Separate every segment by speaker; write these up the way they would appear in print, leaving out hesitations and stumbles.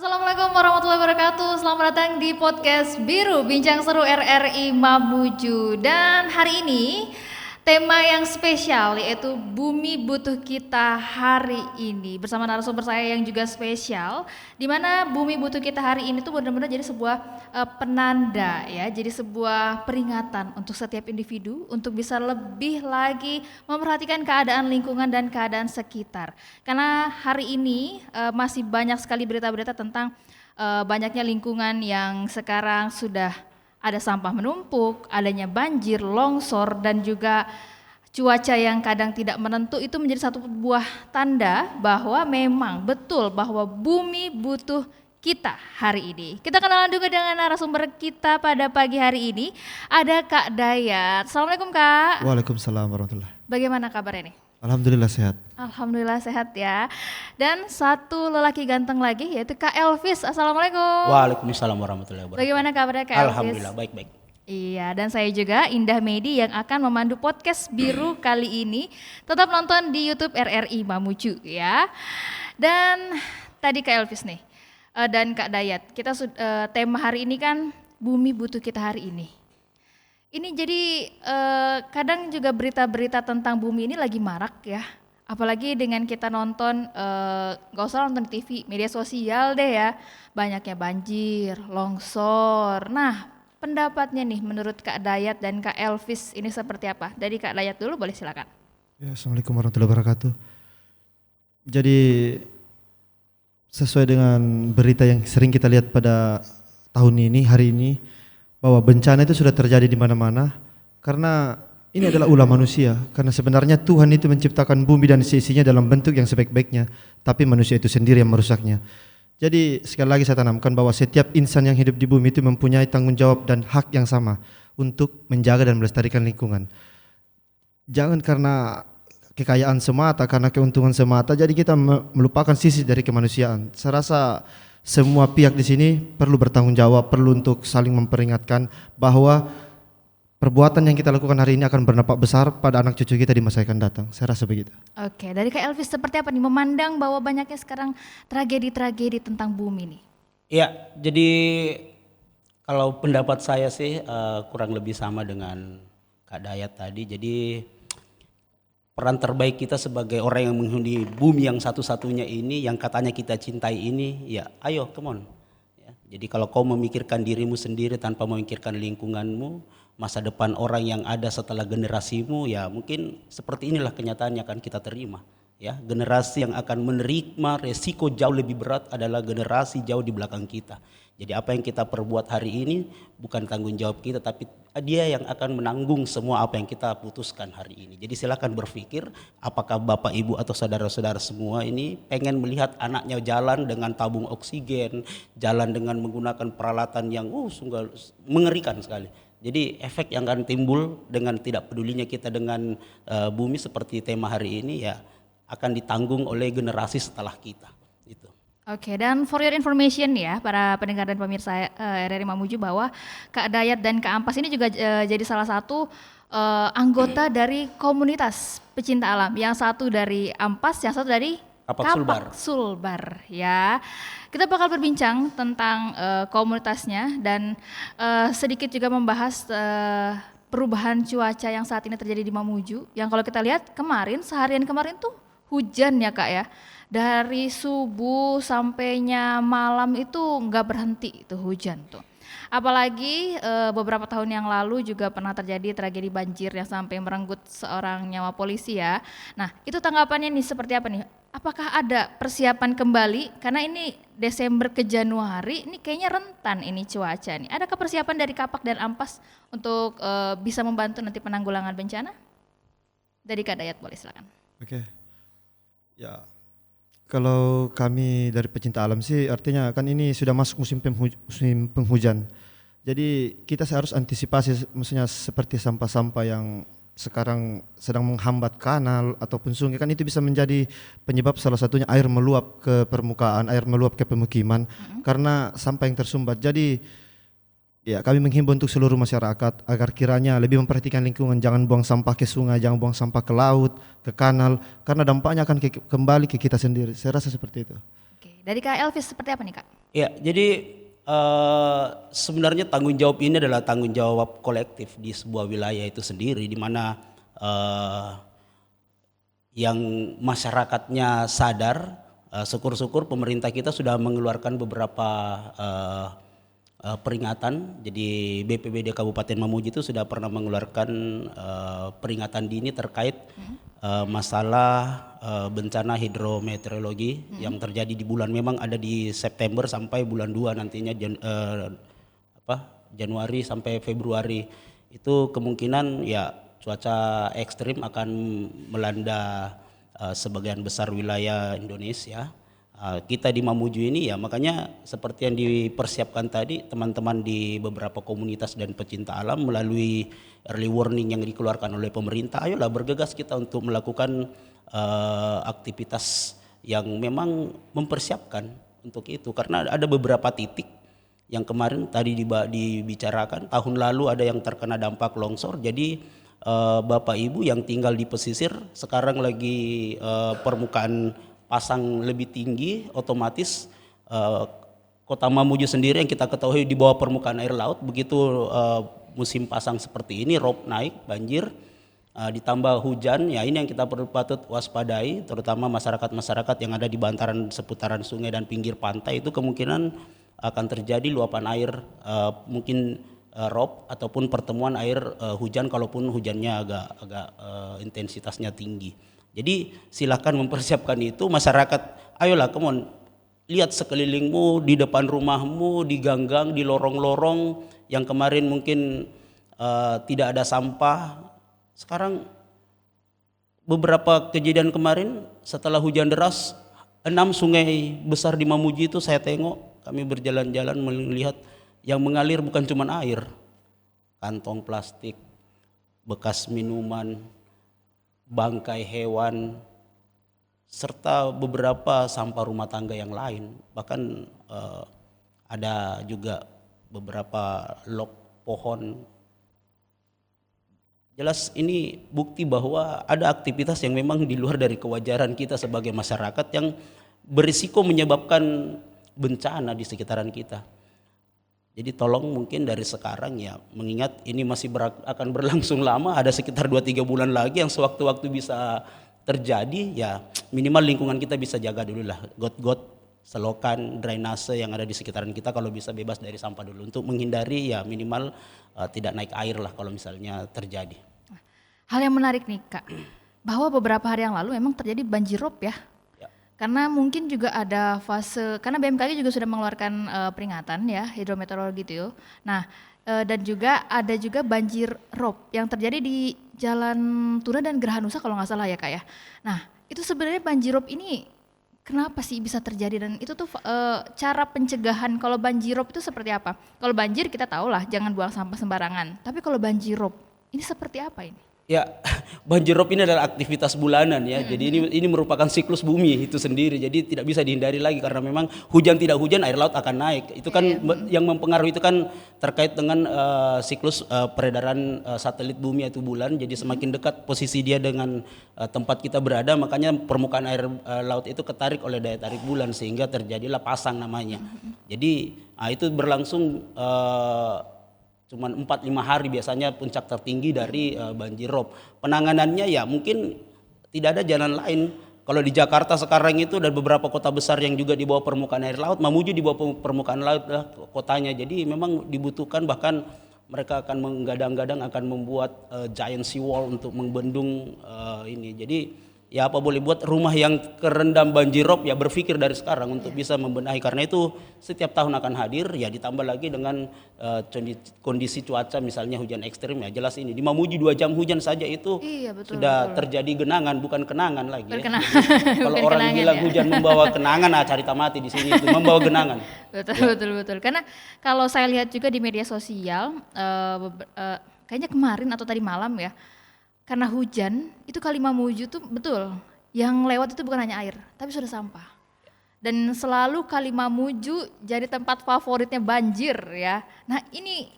Speaker 1: Assalamualaikum warahmatullahi wabarakatuh. Selamat datang di podcast Biru Bincang Seru RRI Mamuju. Dan hari ini tema yang spesial yaitu Bumi Butuh Kita hari ini bersama narasumber saya yang juga spesial, di mana Bumi Butuh Kita hari ini tuh benar-benar jadi sebuah penanda ya, jadi sebuah peringatan untuk setiap individu untuk bisa lebih lagi memperhatikan keadaan lingkungan dan keadaan sekitar. Karena hari ini masih banyak sekali berita-berita tentang banyaknya lingkungan yang sekarang sudah ada sampah menumpuk, adanya banjir, longsor, dan juga cuaca yang kadang tidak menentu. Itu menjadi satu buah tanda bahwa memang betul bahwa bumi butuh kita hari ini. Kita kenalan juga dengan narasumber kita pada pagi hari ini. Ada Kak Dayat. Assalamualaikum Kak.
Speaker 2: Waalaikumsalam warahmatullahi.
Speaker 1: Bagaimana kabarnya nih?
Speaker 2: Alhamdulillah sehat.
Speaker 1: Alhamdulillah sehat ya. Dan satu lelaki ganteng lagi yaitu Kak Elvis. Assalamualaikum.
Speaker 3: Waalaikumsalam warahmatullahi wabarakatuh.
Speaker 1: Bagaimana kabarnya Kak Elvis?
Speaker 3: Alhamdulillah baik-baik.
Speaker 1: Iya, dan saya juga Indah Medi yang akan memandu podcast Biru kali ini. Tetap nonton di YouTube RRI Mamuju ya. Dan tadi Kak Elvis nih dan Kak Dayat, kita tema hari ini kan Bumi Butuh Kita hari ini. Ini jadi kadang juga berita-berita tentang bumi ini lagi marak ya. Apalagi dengan kita nonton, gak usah nonton di TV, media sosial deh ya. Banyaknya banjir, longsor. Nah, pendapatnya nih menurut Kak Dayat dan Kak Elvis ini seperti apa? Dari Kak Dayat dulu boleh silakan.
Speaker 2: Ya, Assalamualaikum warahmatullahi wabarakatuh. Jadi sesuai dengan berita yang sering kita lihat pada tahun ini, hari ini, bahwa bencana itu sudah terjadi di mana-mana karena ini adalah ulah manusia. Karena sebenarnya Tuhan itu menciptakan bumi dan isinya dalam bentuk yang sebaik-baiknya, tapi manusia itu sendiri yang merusaknya. Jadi sekali lagi saya tanamkan bahwa setiap insan yang hidup di bumi itu mempunyai tanggung jawab dan hak yang sama untuk menjaga dan melestarikan lingkungan. Jangan karena kekayaan semata, karena keuntungan semata, jadi kita melupakan sisi dari kemanusiaan. Saya rasa semua pihak di sini perlu bertanggung jawab, perlu untuk saling memperingatkan bahwa perbuatan yang kita lakukan hari ini akan berdampak besar pada anak cucu kita di masa yang akan datang. Saya rasa begitu.
Speaker 1: Oke, dari Kak Elvis seperti apa nih memandang bahwa banyaknya sekarang tragedi-tragedi tentang bumi nih?
Speaker 3: Iya, jadi kalau pendapat saya sih kurang lebih sama dengan Kak Dayat tadi. Jadi peran terbaik kita sebagai orang yang menghuni bumi yang satu-satunya ini, yang katanya kita cintai ini, ya ayo come on. Ya, jadi kalau kau memikirkan dirimu sendiri tanpa memikirkan lingkunganmu, masa depan orang yang ada setelah generasimu, ya mungkin seperti inilah kenyataan yang akan kita terima. Ya, generasi yang akan menerima resiko jauh lebih berat adalah generasi jauh di belakang kita. Jadi apa yang kita perbuat hari ini bukan tanggung jawab kita, tapi dia yang akan menanggung semua apa yang kita putuskan hari ini. Jadi silakan berpikir apakah Bapak Ibu atau saudara-saudara semua ini pengen melihat anaknya jalan dengan tabung oksigen, jalan dengan menggunakan peralatan yang sungguh mengerikan sekali. Jadi efek yang akan timbul dengan tidak pedulinya kita dengan bumi seperti tema hari ini ya akan ditanggung oleh generasi setelah kita. Itu.
Speaker 1: Oke, dan for your information ya para pendengar dan pemirsa RRI Mamuju bahwa Kak Dayat dan Kak Ampas ini juga jadi salah satu anggota dari komunitas pecinta alam. Yang satu dari Ampas, yang satu dari
Speaker 3: Kapak
Speaker 1: Sulbar ya. Kita bakal berbincang tentang komunitasnya dan sedikit juga membahas perubahan cuaca yang saat ini terjadi di Mamuju. Yang kalau kita lihat seharian kemarin tuh hujan ya Kak ya. Dari subuh sampainya malam itu nggak berhenti itu hujan tuh. Apalagi beberapa tahun yang lalu juga pernah terjadi tragedi banjir yang sampai merenggut seorang nyawa polisi ya. Nah itu tanggapannya nih seperti apa nih? Apakah ada persiapan kembali? Karena ini Desember ke Januari, ini kayaknya rentan ini cuaca nih. Adakah persiapan dari Kapak dan Ampas untuk bisa membantu nanti penanggulangan bencana? Dari Kak Dayat boleh silakan.
Speaker 2: Oke. Ya. Kalau kami dari pecinta alam sih artinya kan ini sudah masuk musim penghujan. Jadi kita harus antisipasi maksudnya seperti sampah-sampah yang sekarang sedang menghambat kanal ataupun sungai, kan itu bisa menjadi penyebab salah satunya air meluap ke permukaan, air meluap ke pemukiman karena sampah yang tersumbat. Jadi ya kami menghimbau untuk seluruh masyarakat agar kiranya lebih memperhatikan lingkungan, jangan buang sampah ke sungai, jangan buang sampah ke laut, ke kanal, karena dampaknya akan kembali ke kita sendiri. Saya rasa seperti itu.
Speaker 1: Oke, dari Kak Elvis seperti apa nih Kak?
Speaker 3: Ya, jadi sebenarnya tanggung jawab ini adalah tanggung jawab kolektif di sebuah wilayah itu sendiri, di mana yang masyarakatnya sadar, syukur-syukur pemerintah kita sudah mengeluarkan beberapa peringatan. Jadi BPBD Kabupaten Mamuju itu sudah pernah mengeluarkan peringatan dini terkait masalah bencana hidrometeorologi yang terjadi di bulan, memang ada di September sampai bulan 2 nantinya, Januari sampai Februari itu kemungkinan ya cuaca ekstrim akan melanda sebagian besar wilayah Indonesia. Kita di Mamuju ini ya makanya seperti yang dipersiapkan tadi teman-teman di beberapa komunitas dan pecinta alam melalui early warning yang dikeluarkan oleh pemerintah, ayolah bergegas kita untuk melakukan aktivitas yang memang mempersiapkan untuk itu, karena ada beberapa titik yang kemarin tadi dibicarakan tahun lalu ada yang terkena dampak longsor. Jadi Bapak Ibu yang tinggal di pesisir sekarang lagi permukaan pasang lebih tinggi, otomatis Kota Mamuju sendiri yang kita ketahui di bawah permukaan air laut, begitu musim pasang seperti ini, rob naik, banjir, ditambah hujan, ya ini yang kita perlu patut waspadai, terutama masyarakat-masyarakat yang ada di bantaran seputaran sungai dan pinggir pantai, itu kemungkinan akan terjadi luapan air, mungkin rob ataupun pertemuan air hujan, kalaupun hujannya agak intensitasnya tinggi. Jadi silakan mempersiapkan itu, masyarakat ayolah come on, lihat sekelilingmu, di depan rumahmu, di ganggang, di lorong-lorong yang kemarin mungkin tidak ada sampah. Sekarang beberapa kejadian kemarin setelah hujan deras, 6 sungai besar di Mamuju itu saya tengok, kami berjalan-jalan melihat yang mengalir bukan cuma air, kantong plastik, bekas minuman, bangkai hewan, serta beberapa sampah rumah tangga yang lain. Bahkan ada juga beberapa log pohon. Jelas ini bukti bahwa ada aktivitas yang memang di luar dari kewajaran kita sebagai masyarakat yang berisiko menyebabkan bencana di sekitaran kita. Jadi tolong mungkin dari sekarang ya, mengingat ini masih akan berlangsung lama, ada sekitar 2-3 bulan lagi yang sewaktu-waktu bisa terjadi, ya minimal lingkungan kita bisa jaga dulu lah, got-got, selokan, drainase yang ada di sekitaran kita kalau bisa bebas dari sampah dulu, untuk menghindari ya minimal tidak naik air lah kalau misalnya terjadi.
Speaker 1: Hal yang menarik nih Kak, bahwa beberapa hari yang lalu memang terjadi banjirop ya. Karena mungkin juga ada fase, karena BMKG juga sudah mengeluarkan peringatan ya, hidrometeorologi itu. Nah, dan juga ada juga banjir rob yang terjadi di Jalan Tuna dan Geraha Nusa kalau nggak salah ya Kak ya. Nah, itu sebenarnya banjir rob ini kenapa sih bisa terjadi, dan itu tuh cara pencegahan kalau banjir rob itu seperti apa? Kalau banjir kita tahu lah jangan buang sampah sembarangan, tapi kalau banjir rob ini seperti apa ini?
Speaker 3: Ya, banjir rob ini adalah aktivitas bulanan ya. Jadi ini merupakan siklus bumi itu sendiri. Jadi tidak bisa dihindari lagi, karena memang hujan tidak hujan air laut akan naik. Itu kan yang mempengaruhi itu kan terkait dengan siklus peredaran satelit bumi yaitu bulan. Jadi semakin dekat posisi dia dengan tempat kita berada, makanya permukaan air laut itu ketarik oleh daya tarik bulan sehingga terjadilah pasang namanya. Jadi itu berlangsung cuman 4-5 hari biasanya puncak tertinggi dari banjir rob. Penanganannya ya mungkin tidak ada jalan lain. Kalau di Jakarta sekarang itu dan beberapa kota besar yang juga di bawah permukaan air laut, Mamuju di bawah permukaan laut lah kotanya. Jadi memang dibutuhkan, bahkan mereka akan menggadang-gadang akan membuat giant sea wall untuk membendung ini. Jadi ya apa boleh buat, rumah yang kerendam banjir rob ya berpikir dari sekarang untuk bisa membenahi, karena itu setiap tahun akan hadir ya, ditambah lagi dengan kondisi cuaca misalnya hujan ekstrim ya, jelas ini di Mamuju 2 jam hujan saja itu sudah terjadi genangan bukan kenangan lagi ya. Kalau orang bilang ya, hujan membawa kenangan, cari tamati di sini itu membawa genangan.
Speaker 1: Betul. Karena kalau saya lihat juga di media sosial kayaknya kemarin atau tadi malam ya, karena hujan, itu kali Mamuju tuh betul, yang lewat itu bukan hanya air, tapi sudah sampah. Dan selalu kali Mamuju jadi tempat favoritnya banjir ya. Nah ini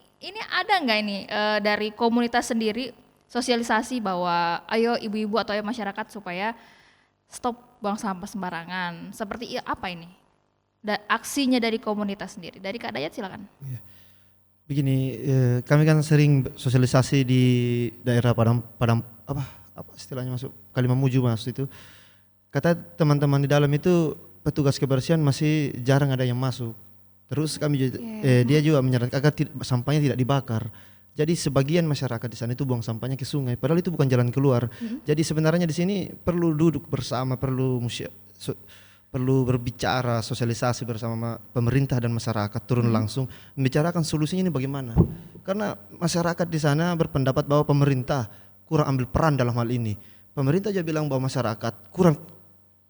Speaker 1: ada nggak ini dari komunitas sendiri sosialisasi bahwa ayo ibu-ibu atau ayo masyarakat supaya stop buang sampah sembarangan, seperti apa ini? aksinya dari komunitas sendiri. Dari Kak Dayat silakan.
Speaker 2: Begini, kami kan sering sosialisasi di daerah Padang apa istilahnya masuk Kalimamuju Mas itu. Kata teman-teman di dalam itu petugas kebersihan masih jarang ada yang masuk. Terus kami dia juga menyarankan agar sampahnya tidak dibakar. Jadi sebagian masyarakat di sana itu buang sampahnya ke sungai, padahal itu bukan jalan keluar. Jadi sebenarnya di sini perlu duduk bersama, perlu berbicara, sosialisasi bersama pemerintah dan masyarakat, turun langsung membicarakan solusinya ini bagaimana. Karena masyarakat di sana berpendapat bahwa pemerintah kurang ambil peran dalam hal ini. Pemerintah aja bilang bahwa masyarakat kurang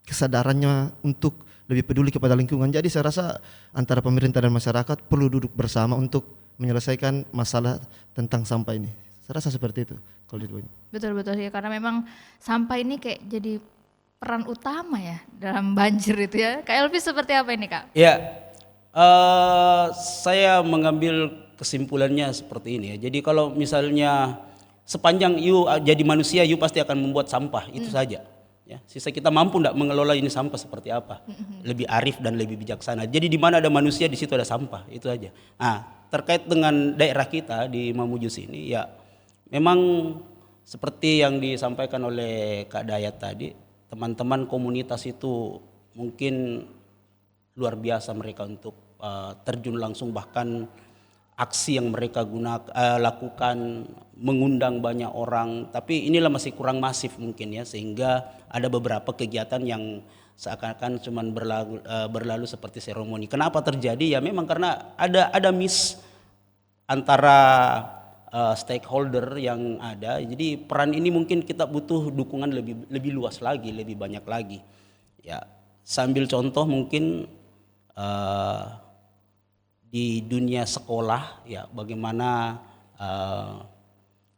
Speaker 2: kesadarannya untuk lebih peduli kepada lingkungan. Jadi saya rasa antara pemerintah dan masyarakat perlu duduk bersama untuk menyelesaikan masalah tentang sampah ini. Saya rasa seperti itu kalau di ini.
Speaker 1: Betul ya, karena memang sampah ini kayak jadi peran utama ya dalam banjir itu ya. Kak Elvi seperti apa ini Kak?
Speaker 3: Ya, saya mengambil kesimpulannya seperti ini ya. Jadi kalau misalnya sepanjang you jadi manusia, you pasti akan membuat sampah, itu saja. Ya, sisa kita mampu tidak mengelola ini sampah seperti apa, lebih arif dan lebih bijaksana. Jadi di mana ada manusia di situ ada sampah, itu aja. Nah, terkait dengan daerah kita di Mamuju sini, ya memang seperti yang disampaikan oleh Kak Dayat tadi, teman-teman komunitas itu mungkin luar biasa mereka untuk terjun langsung, bahkan aksi yang mereka lakukan mengundang banyak orang, tapi inilah masih kurang masif mungkin ya, sehingga ada beberapa kegiatan yang seakan-akan cuman berlalu seperti seremoni. Kenapa terjadi? Ya memang karena ada miss antara stakeholder yang ada. Jadi peran ini mungkin kita butuh dukungan lebih luas lagi, lebih banyak lagi. Ya, sambil contoh mungkin di dunia sekolah ya, bagaimana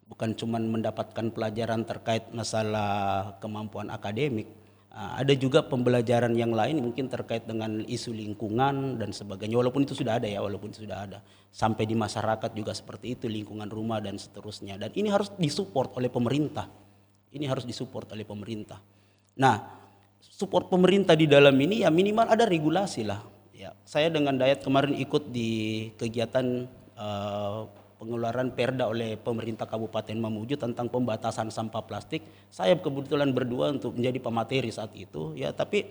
Speaker 3: bukan cuma mendapatkan pelajaran terkait masalah kemampuan akademik, ada juga pembelajaran yang lain mungkin terkait dengan isu lingkungan dan sebagainya, walaupun itu sudah ada sampai di masyarakat juga seperti itu, lingkungan rumah dan seterusnya, dan ini harus disupport oleh pemerintah. Nah, support pemerintah di dalam ini ya minimal ada regulasi lah. Ya, saya dengan Dayat kemarin ikut di kegiatan pengeluaran perda oleh pemerintah Kabupaten Mamuju tentang pembatasan sampah plastik. Saya kebetulan berdua untuk menjadi pemateri saat itu. Ya, tapi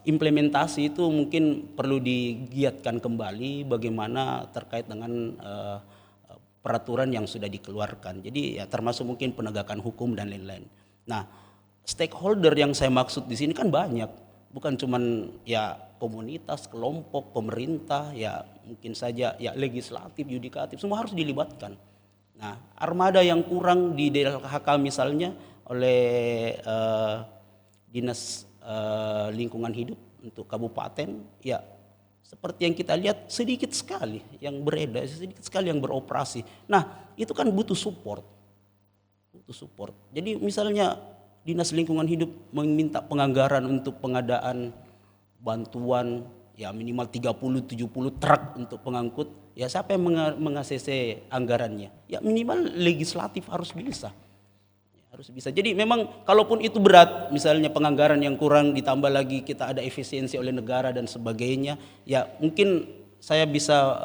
Speaker 3: implementasi itu mungkin perlu digiatkan kembali, bagaimana terkait dengan peraturan yang sudah dikeluarkan. Jadi ya termasuk mungkin penegakan hukum dan lain-lain. Nah, stakeholder yang saya maksud di sini kan banyak. Bukan cuman ya komunitas, kelompok, pemerintah, ya mungkin saja ya legislatif, yudikatif, semua harus dilibatkan. Nah, armada yang kurang di DLHK misalnya oleh Dinas Lingkungan Hidup untuk kabupaten, ya seperti yang kita lihat sedikit sekali yang beredar, sedikit sekali yang beroperasi. Nah, itu kan butuh support. Jadi misalnya Dinas Lingkungan Hidup meminta penganggaran untuk pengadaan bantuan ya minimal 30-70 truk untuk pengangkut, ya siapa yang meng-ACC anggarannya? Ya minimal legislatif harus bisa. Jadi memang kalaupun itu berat, misalnya penganggaran yang kurang ditambah lagi kita ada efisiensi oleh negara dan sebagainya, ya mungkin saya bisa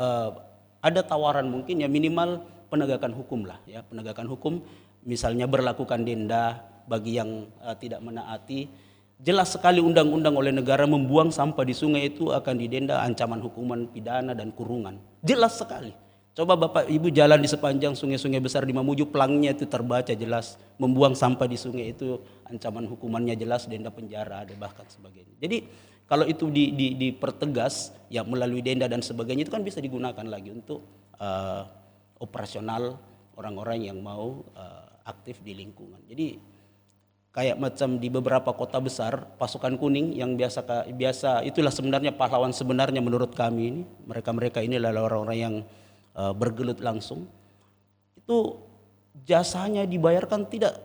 Speaker 3: ada tawaran mungkin ya minimal penegakan hukum lah ya, penegakan hukum misalnya berlakukan denda bagi yang tidak menaati. Jelas sekali undang-undang oleh negara membuang sampah di sungai itu akan didenda, ancaman hukuman pidana dan kurungan. Jelas sekali. Coba Bapak Ibu jalan di sepanjang sungai-sungai besar di Mamuju, pelangnya itu terbaca jelas. Membuang sampah di sungai itu ancaman hukumannya jelas, denda penjara ada bahkan sebagainya. Jadi kalau itu dipertegas ya melalui denda dan sebagainya, itu kan bisa digunakan lagi untuk operasional orang-orang yang mau aktif di lingkungan. Jadi kayak macam di beberapa kota besar, pasukan kuning yang biasa itulah sebenarnya pahlawan sebenarnya menurut kami ini. Mereka ini adalah orang-orang yang bergelut langsung. Itu jasanya dibayarkan tidak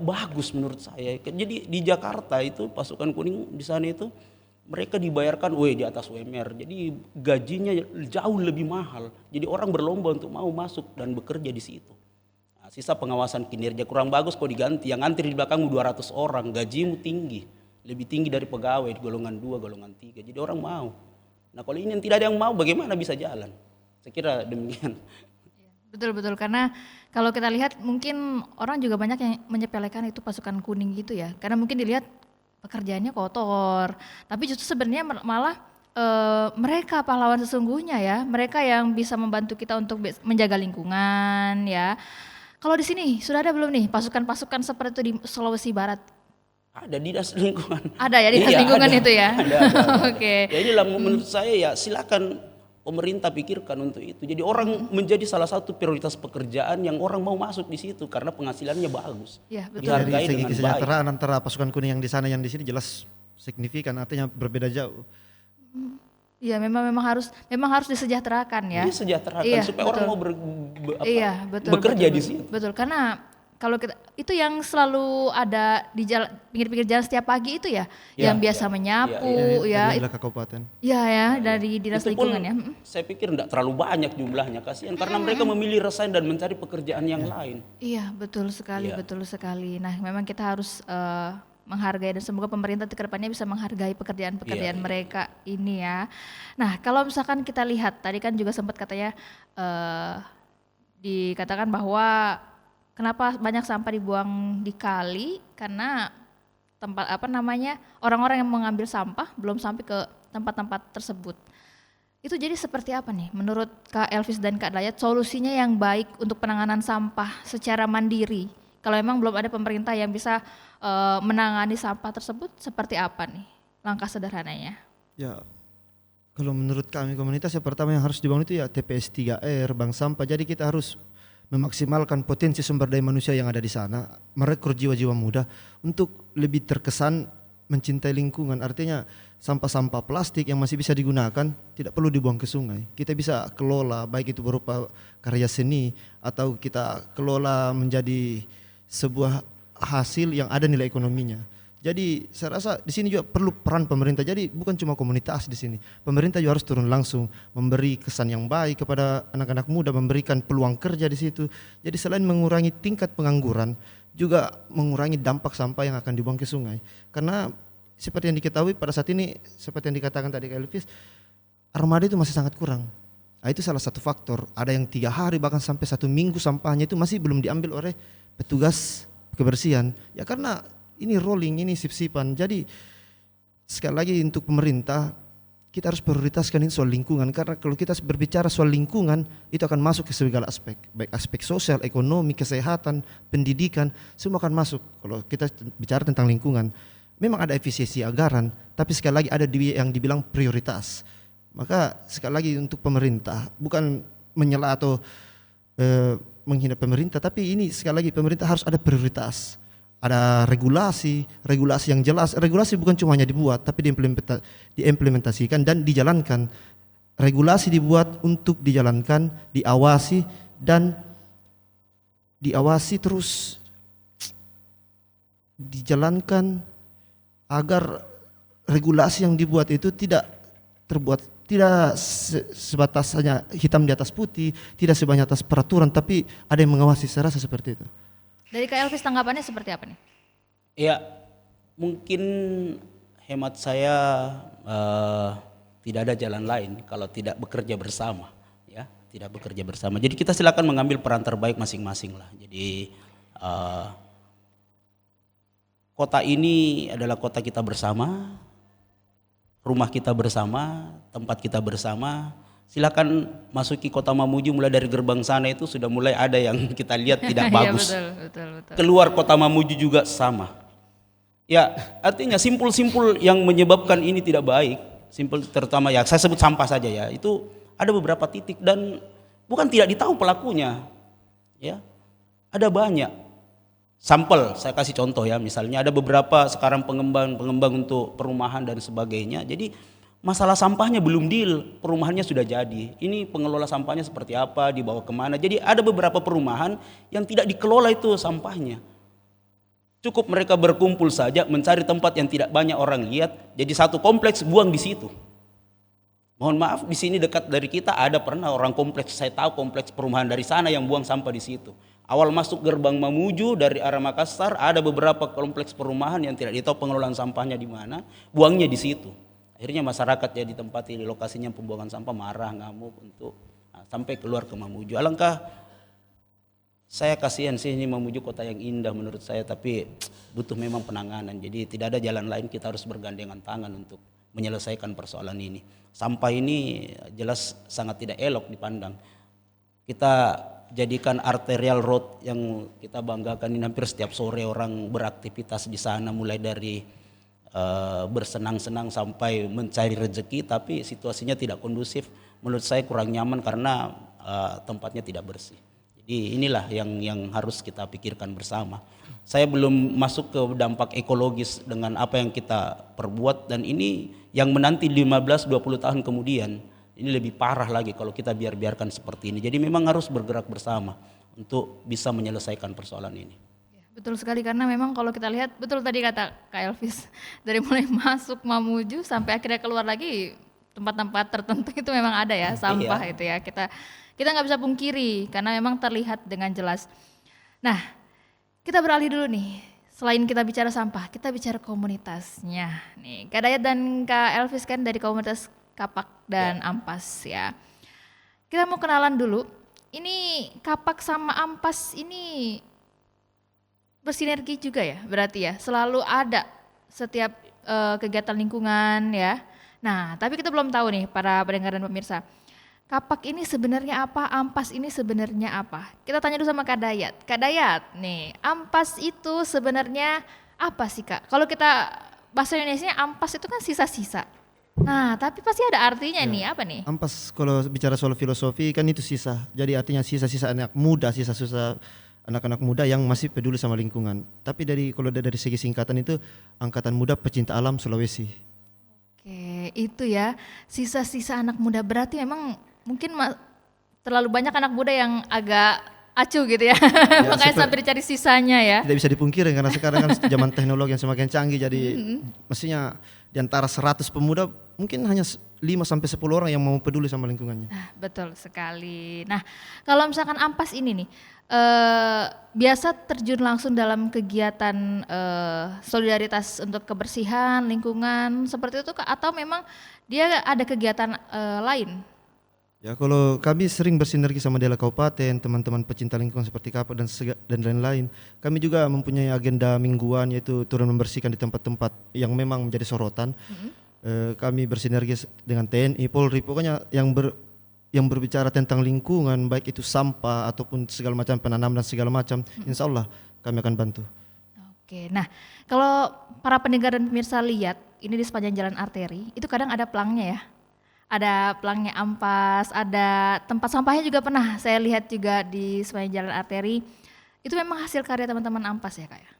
Speaker 3: bagus menurut saya. Jadi di Jakarta itu pasukan kuning di sana itu mereka dibayarkan di atas UMR. Jadi gajinya jauh lebih mahal. Jadi orang berlomba untuk mau masuk dan bekerja di situ. Sisa pengawasan kinerja kurang bagus kok diganti, yang antri di belakangmu 200 orang, gajimu tinggi, lebih tinggi dari pegawai di golongan 2, golongan 3. Jadi orang mau. Nah kalau ini yang tidak ada yang mau, bagaimana bisa jalan? Saya kira demikian.
Speaker 1: Betul-betul, karena kalau kita lihat mungkin orang juga banyak yang menyepelekan itu pasukan kuning gitu ya, karena mungkin dilihat pekerjaannya kotor, tapi justru sebenarnya malah mereka pahlawan sesungguhnya ya, mereka yang bisa membantu kita untuk menjaga lingkungan ya. Kalau di sini sudah ada belum nih pasukan-pasukan seperti itu di Sulawesi Barat?
Speaker 3: Ada dinas lingkungan.
Speaker 1: Ada ya dinas
Speaker 3: Iya,
Speaker 1: lingkungan
Speaker 3: ada.
Speaker 1: itu ya?
Speaker 3: Ada.
Speaker 1: Oke.
Speaker 3: Ya inilah menurut saya ya silakan pemerintah pikirkan untuk itu. Jadi orang menjadi salah satu prioritas pekerjaan yang orang mau masuk di situ karena penghasilannya bagus.
Speaker 1: Iya, betul.
Speaker 2: Dari
Speaker 3: Dihargai
Speaker 2: segi
Speaker 3: dengan
Speaker 2: kesejahteraan antara pasukan kuning yang di sana yang di sini jelas signifikan, artinya berbeda jauh.
Speaker 1: Iya, memang harus disejahterakan ya.
Speaker 3: Disejahterakan
Speaker 1: Iya,
Speaker 3: supaya orang
Speaker 1: betul.
Speaker 3: mau
Speaker 1: Iya, betul.
Speaker 3: bekerja
Speaker 1: betul,
Speaker 3: di
Speaker 1: betul.
Speaker 3: situ.
Speaker 1: Betul, karena kalau kita itu yang selalu ada di jalan pinggir-pinggir jalan setiap pagi itu ya,
Speaker 3: Ya,
Speaker 1: yang biasa
Speaker 3: ya,
Speaker 1: menyapu
Speaker 2: Dari
Speaker 1: ya.
Speaker 2: wilayah kabupaten.
Speaker 1: Iya ya, dari dinas
Speaker 3: Itu pun
Speaker 1: lingkungan ya.
Speaker 3: saya pikir tidak terlalu banyak jumlahnya, kasihan karena mereka memilih resign dan mencari pekerjaan yang lain.
Speaker 1: Iya, betul sekali,
Speaker 3: Iya.
Speaker 1: betul sekali. Nah, memang kita harus menghargai dan semoga pemerintah ke depannya bisa menghargai pekerjaan-pekerjaan
Speaker 3: Iya, iya.
Speaker 1: mereka ini ya. Nah, kalau misalkan kita lihat tadi kan juga sempat katanya dikatakan bahwa kenapa banyak sampah dibuang di kali karena tempat orang-orang yang mengambil sampah belum sampai ke tempat-tempat tersebut. Itu jadi seperti apa nih menurut Kak Elvis dan Kak Dayat solusinya yang baik untuk penanganan sampah secara mandiri? Kalau memang belum ada pemerintah yang bisa menangani sampah tersebut, seperti apa nih langkah sederhananya?
Speaker 2: Ya, kalau menurut kami komunitas yang pertama yang harus dibangun itu ya TPS 3R, bank sampah. Jadi kita harus memaksimalkan potensi sumber daya manusia yang ada di sana, merekrut jiwa-jiwa muda untuk lebih terkesan mencintai lingkungan. Artinya sampah-sampah plastik yang masih bisa digunakan tidak perlu dibuang ke sungai. Kita bisa kelola baik itu berupa karya seni atau kita kelola menjadi sebuah hasil yang ada nilai ekonominya. Jadi saya rasa di sini juga perlu peran pemerintah. Jadi bukan cuma komunitas di sini. Pemerintah juga harus turun langsung memberi kesan yang baik kepada anak-anak muda, memberikan peluang kerja di situ. Jadi selain mengurangi tingkat pengangguran, juga mengurangi dampak sampah yang akan dibuang ke sungai. Karena seperti yang diketahui pada saat ini, seperti yang dikatakan tadi Kak Elvis, armada itu masih sangat kurang. Nah, itu salah satu faktor. Ada yang 3 hari bahkan sampai 1 minggu sampahnya itu masih belum diambil oleh petugas kebersihan. Ya karena ini rolling, ini sip-sipan. Jadi sekali lagi untuk pemerintah kita harus prioritaskan ini soal lingkungan, karena kalau kita berbicara soal lingkungan itu akan masuk ke segala aspek, baik aspek sosial, ekonomi, kesehatan, pendidikan, semua akan masuk. Kalau kita bicara tentang lingkungan, memang ada efisiensi anggaran, tapi sekali lagi ada yang dibilang prioritas. Maka sekali lagi untuk pemerintah bukan menyela atau menghina pemerintah, tapi ini sekali lagi pemerintah harus ada prioritas. Ada regulasi yang jelas. Regulasi bukan cuma hanya dibuat, tapi diimplementasikan dan dijalankan. Regulasi dibuat untuk dijalankan, diawasi terus dijalankan agar regulasi yang dibuat itu tidak sebatas hanya hitam di atas putih, tidak sebanyak atas peraturan, tapi ada yang mengawasi. Saya rasa seperti itu.
Speaker 1: Dari Kak Elvis tanggapannya seperti apa nih?
Speaker 3: Ya, mungkin hemat saya tidak ada jalan lain kalau tidak bekerja bersama, ya, tidak bekerja bersama. Jadi kita silakan mengambil peran terbaik masing-masing lah. Jadi kota ini adalah kota kita bersama, rumah kita bersama, tempat kita bersama. Silakan masuki Kota Mamuju, mulai dari gerbang sana itu sudah mulai ada yang kita lihat tidak bagus.
Speaker 1: Iya, betul.
Speaker 3: Keluar Kota Mamuju juga sama. Ya, artinya simpul-simpul yang menyebabkan ini tidak baik, simpul terutama ya saya sebut sampah saja ya, itu ada beberapa titik dan bukan tidak ditahu pelakunya. Ya. Ada banyak. Sampel, saya kasih contoh ya, misalnya ada beberapa sekarang pengembang untuk perumahan dan sebagainya. Jadi masalah sampahnya belum deal, perumahannya sudah jadi. Ini pengelola sampahnya seperti apa, dibawa kemana. Jadi ada beberapa perumahan yang tidak dikelola itu sampahnya. Cukup mereka berkumpul saja, mencari tempat yang tidak banyak orang lihat, jadi satu kompleks buang di situ. Mohon maaf, di sini dekat dari kita ada pernah orang kompleks, saya tahu kompleks perumahan dari sana yang buang sampah di situ. Awal masuk gerbang Mamuju dari arah Makassar ada beberapa kompleks perumahan yang tidak tahu pengelolaan sampahnya di mana, buangnya di situ. Akhirnya masyarakat ya ditempati di lokasinya pembuangan sampah marah, ngamuk untuk sampai keluar ke Mamuju. Alangkah saya kasihan sih, ini Mamuju kota yang indah menurut saya, tapi butuh memang penanganan. Jadi tidak ada jalan lain, kita harus bergandengan tangan untuk menyelesaikan persoalan ini. Sampah ini jelas sangat tidak elok dipandang. Kita jadikan arterial road yang kita banggakan ini, hampir setiap sore orang beraktivitas di sana, mulai dari bersenang-senang sampai mencari rezeki, tapi situasinya tidak kondusif. Menurut saya kurang nyaman karena tempatnya tidak bersih. Jadi inilah yang harus kita pikirkan bersama. Saya belum masuk ke dampak ekologis dengan apa yang kita perbuat, dan ini yang menanti 15-20 tahun kemudian ini lebih parah lagi kalau kita biarkan seperti ini. Jadi memang harus bergerak bersama untuk bisa menyelesaikan persoalan ini.
Speaker 1: Betul sekali, karena memang kalau kita lihat, betul tadi kata Kak Elvis, dari mulai masuk Mamuju sampai akhirnya keluar lagi, tempat-tempat tertentu itu memang ada ya sampah itu ya. Kita nggak bisa pungkiri karena memang terlihat dengan jelas. Nah, kita beralih dulu nih. Selain kita bicara sampah, kita bicara komunitasnya. Nih, Kak Dayat dan Kak Elvis kan dari komunitas Kapak dan Ampas ya. Kita mau kenalan dulu. Ini Kapak sama Ampas ini bersinergi juga ya, berarti ya. Selalu ada setiap kegiatan lingkungan ya. Nah, tapi kita belum tahu nih para pendengar dan pemirsa. Kapak ini sebenarnya apa, Ampas ini sebenarnya apa? Kita tanya dulu sama Kak Dayat. Kak Dayat, nih, Ampas itu sebenarnya apa sih Kak? Kalau kita bahasa Indonesia Ampas itu kan sisa-sisa. Nah, tapi pasti ada artinya nih, apa nih?
Speaker 2: Ampas kalau bicara soal filosofi kan itu sisa. Jadi artinya sisa-sisa anak muda, sisa-sisa anak-anak muda yang masih peduli sama lingkungan. Tapi kalau dari segi singkatan itu Angkatan Muda Pecinta Alam Sulawesi.
Speaker 1: Oke, itu ya, sisa-sisa anak muda, berarti memang mungkin terlalu banyak anak muda yang agak acuh gitu ya, makanya sampai dicari sisanya ya.
Speaker 2: Tidak bisa dipungkiri karena sekarang kan zaman teknologi yang semakin canggih, jadi mestinya di antara 100 pemuda mungkin hanya 5-10 orang yang mau peduli sama lingkungannya.
Speaker 1: Nah, betul sekali. Nah, kalau misalkan Ampas ini nih, biasa terjun langsung dalam kegiatan solidaritas untuk kebersihan lingkungan seperti itu Kak, atau memang dia ada kegiatan lain?
Speaker 2: Ya, kalau kami sering bersinergi sama Dela Kabupaten, teman-teman pecinta lingkungan seperti Kapak dan lain-lain. Kami juga mempunyai agenda mingguan, yaitu turun membersihkan di tempat-tempat yang memang menjadi sorotan. Kami bersinergi dengan TNI, Polri, pokoknya yang berbicara tentang lingkungan, baik itu sampah ataupun segala macam penanaman dan segala macam, insya Allah kami akan bantu.
Speaker 1: Oke, nah kalau para pendengar dan pemirsa lihat ini di sepanjang jalan arteri, itu kadang ada pelangnya ya. Ada pelangnya Ampas, ada tempat sampahnya juga pernah saya lihat juga di sepanjang jalan arteri. Itu memang hasil karya teman-teman Ampas ya Kak ya?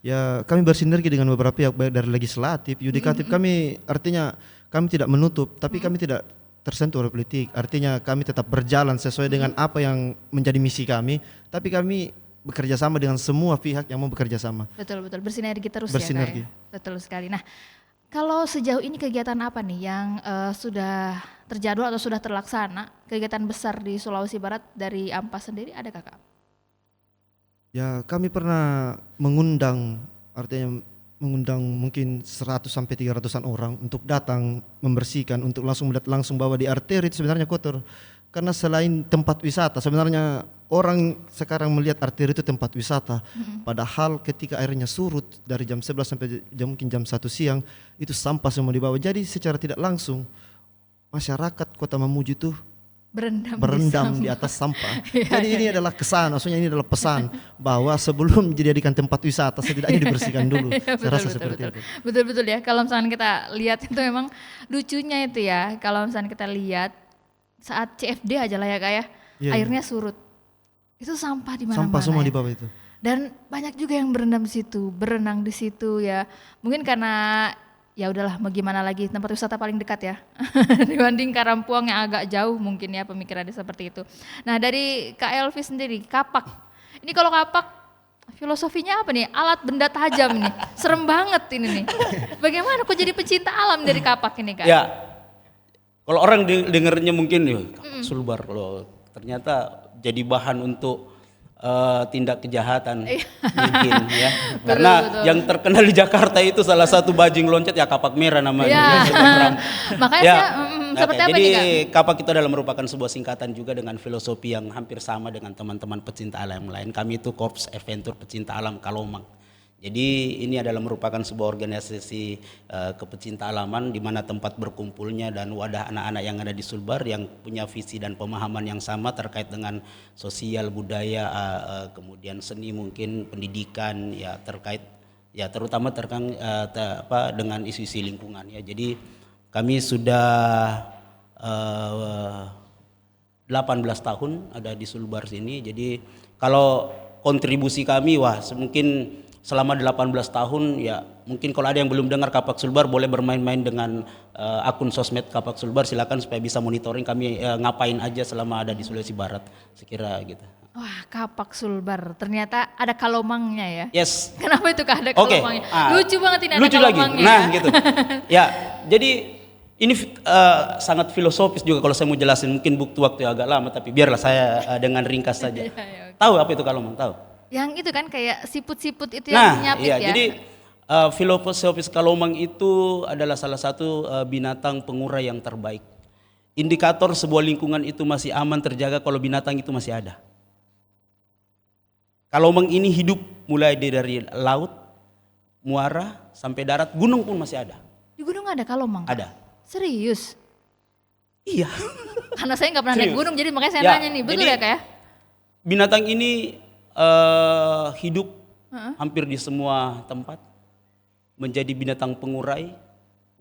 Speaker 2: Ya, kami bersinergi dengan beberapa pihak, baik dari legislatif, yudikatif. Kami artinya kami tidak menutup, tapi kami tidak tersentuh oleh politik. Artinya kami tetap berjalan sesuai dengan apa yang menjadi misi kami, tapi kami bekerja sama dengan semua pihak yang mau bekerja sama.
Speaker 1: Betul, bersinergi terus
Speaker 2: bersinergi.
Speaker 1: Ya Kak ya? Betul sekali. Nah, kalau sejauh ini kegiatan apa nih yang sudah terjadwal atau sudah terlaksana, kegiatan besar di Sulawesi Barat dari Ampas sendiri ada Kak?
Speaker 2: Ya, kami pernah mengundang mungkin 100 sampai 300-an orang untuk datang membersihkan, untuk langsung bahwa di arteri itu sebenarnya kotor. Karena selain tempat wisata, sebenarnya orang sekarang melihat arteri itu tempat wisata. Padahal ketika airnya surut dari jam 11 sampai mungkin jam 1 siang, itu sampah semua dibawa. Jadi secara tidak langsung masyarakat Kota Mamuju itu berendam di atas sampah. Jadi ini adalah kesan, maksudnya ini adalah pesan bahwa sebelum dijadikan tempat wisata setidaknya dibersihkan dulu. Saya rasa seperti itu.
Speaker 1: Betul ya, kalau misalnya kita lihat itu memang lucunya itu ya, kalau misalnya kita lihat saat CFD aja lah ya Kak ya, airnya surut. Itu sampah di mana-mana.
Speaker 2: Sampah semua
Speaker 1: ya.
Speaker 2: di bawah itu.
Speaker 1: Dan banyak juga yang berendam di situ, berenang di situ ya. Mungkin karena ya udahlah, mau gimana lagi, tempat wisata paling dekat ya. Dibanding Karampuang yang agak jauh mungkin ya pemikirannya seperti itu. Nah, dari Kak Elvi sendiri, Kapak. Ini kalau Kapak filosofinya apa nih? Alat benda tajam nih. Serem banget ini nih. Bagaimana kok jadi pecinta alam dari Kapak ini Kak?
Speaker 3: Ya, Kalau orang dengernya mungkin ya kapak sulbar loh, ternyata jadi bahan untuk tindak kejahatan mungkin ya. Karena
Speaker 1: betul.
Speaker 3: yang terkenal di Jakarta itu salah satu bajing loncat ya kapak merah namanya.
Speaker 1: Ya.
Speaker 3: Ya, Instagram.
Speaker 1: Makanya
Speaker 3: Ya.
Speaker 1: seperti
Speaker 3: Oke,
Speaker 1: apa
Speaker 3: jadi
Speaker 1: nih Kak?
Speaker 3: kapak itu adalah merupakan sebuah singkatan juga dengan filosofi yang hampir sama dengan teman-teman pecinta alam lain. Kami itu Korps Adventure Pecinta Alam Kalomang. Jadi ini adalah merupakan sebuah organisasi kepecinta alaman di mana tempat berkumpulnya dan wadah anak-anak yang ada di Sulbar yang punya visi dan pemahaman yang sama terkait dengan sosial, budaya, kemudian seni mungkin pendidikan ya terkait ya terutama dengan isu-isu lingkungan ya. Jadi kami sudah 18 tahun ada di Sulbar sini. Jadi kalau kontribusi kami mungkin selama 18 tahun ya mungkin kalau ada yang belum dengar Kapak Sulbar boleh bermain-main dengan akun sosmed Kapak Sulbar, silakan supaya bisa monitoring kami ngapain aja selama ada di Sulawesi Barat sekira gitu.
Speaker 1: Wah, Kapak Sulbar. Ternyata ada kalomangnya ya.
Speaker 3: Yes.
Speaker 1: Kenapa itu Kak ada
Speaker 3: Oke.
Speaker 1: kalomangnya? Lucu banget ini ada
Speaker 3: lucu lagi.
Speaker 1: kalomangnya.
Speaker 3: Nah, gitu. Ya, jadi ini sangat filosofis juga kalau saya mau jelasin, mungkin butuh waktu agak lama tapi biarlah saya dengan ringkas saja.
Speaker 1: Ya,
Speaker 3: Tahu apa itu kalomang? Tahu?
Speaker 1: Yang itu kan kayak siput-siput itu yang nyapit
Speaker 3: iya,
Speaker 1: ya.
Speaker 3: jadi filosofis kalomang itu adalah salah satu binatang pengurai yang terbaik. Indikator sebuah lingkungan itu masih aman terjaga kalau binatang itu masih ada. Kalomang ini hidup mulai dari laut, muara, sampai darat, gunung pun masih ada.
Speaker 1: Di gunung ada kalomang?
Speaker 3: Ada.
Speaker 1: Serius?
Speaker 3: Iya.
Speaker 1: Karena saya nggak pernah naik
Speaker 3: Serius.
Speaker 1: gunung jadi makanya saya
Speaker 3: Ya,
Speaker 1: nanya nih, betul
Speaker 3: jadi
Speaker 1: ya Kak ya?
Speaker 3: Binatang ini hidup hampir di semua tempat, menjadi binatang pengurai.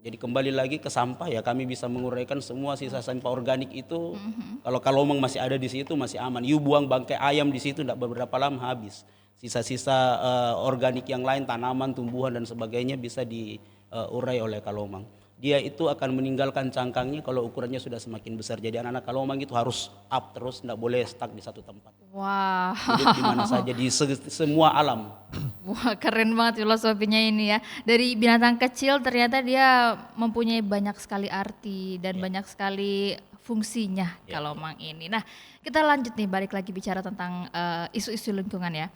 Speaker 3: Jadi kembali lagi ke sampah ya, kami bisa menguraikan semua sisa sampah organik itu. Kalau kalomang masih ada di situ masih aman. You buang bangkai ayam di situ tidak beberapa lama habis. Sisa-sisa organik yang lain, tanaman, tumbuhan dan sebagainya bisa diurai oleh kalomang. Dia itu akan meninggalkan cangkangnya kalau ukurannya sudah semakin besar. Jadi anak-anak kalomang itu harus up terus, tidak boleh stuck di satu tempat.
Speaker 1: Wah.
Speaker 3: Hidup di mana saja di semua alam.
Speaker 1: Wah, keren banget filosofinya ini ya. Dari binatang kecil ternyata dia mempunyai banyak sekali arti dan banyak sekali fungsinya kalomang ini. Nah, kita lanjut nih balik lagi bicara tentang isu-isu lingkungan ya.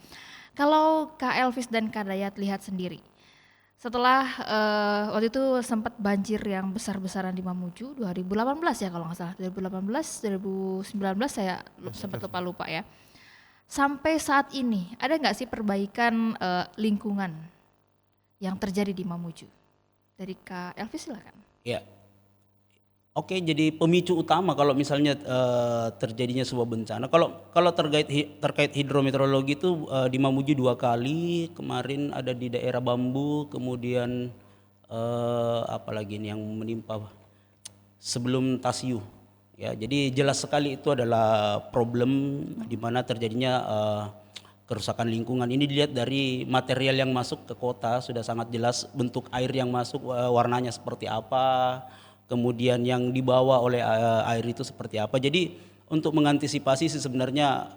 Speaker 1: Kalau Kak Elvis dan Kak Dayat lihat sendiri, setelah waktu itu sempat banjir yang besar-besaran di Mamuju 2018 ya kalau nggak salah, 2018, 2019 saya sempat lupa ya. Sampai saat ini ada nggak sih perbaikan lingkungan yang terjadi di Mamuju? Dari Kak Elvis silakan.
Speaker 3: Ya. Oke, jadi pemicu utama kalau misalnya terjadinya sebuah bencana. Kalau terkait hidrometeorologi itu di Mamuju 2 kali, kemarin ada di daerah Bambu, kemudian apalagi ini yang menimpa sebelum Tasyu. Ya, jadi jelas sekali itu adalah problem di mana terjadinya kerusakan lingkungan. Ini dilihat dari material yang masuk ke kota sudah sangat jelas, bentuk air yang masuk warnanya seperti apa. Kemudian yang dibawa oleh air itu seperti apa. Jadi untuk mengantisipasi sih sebenarnya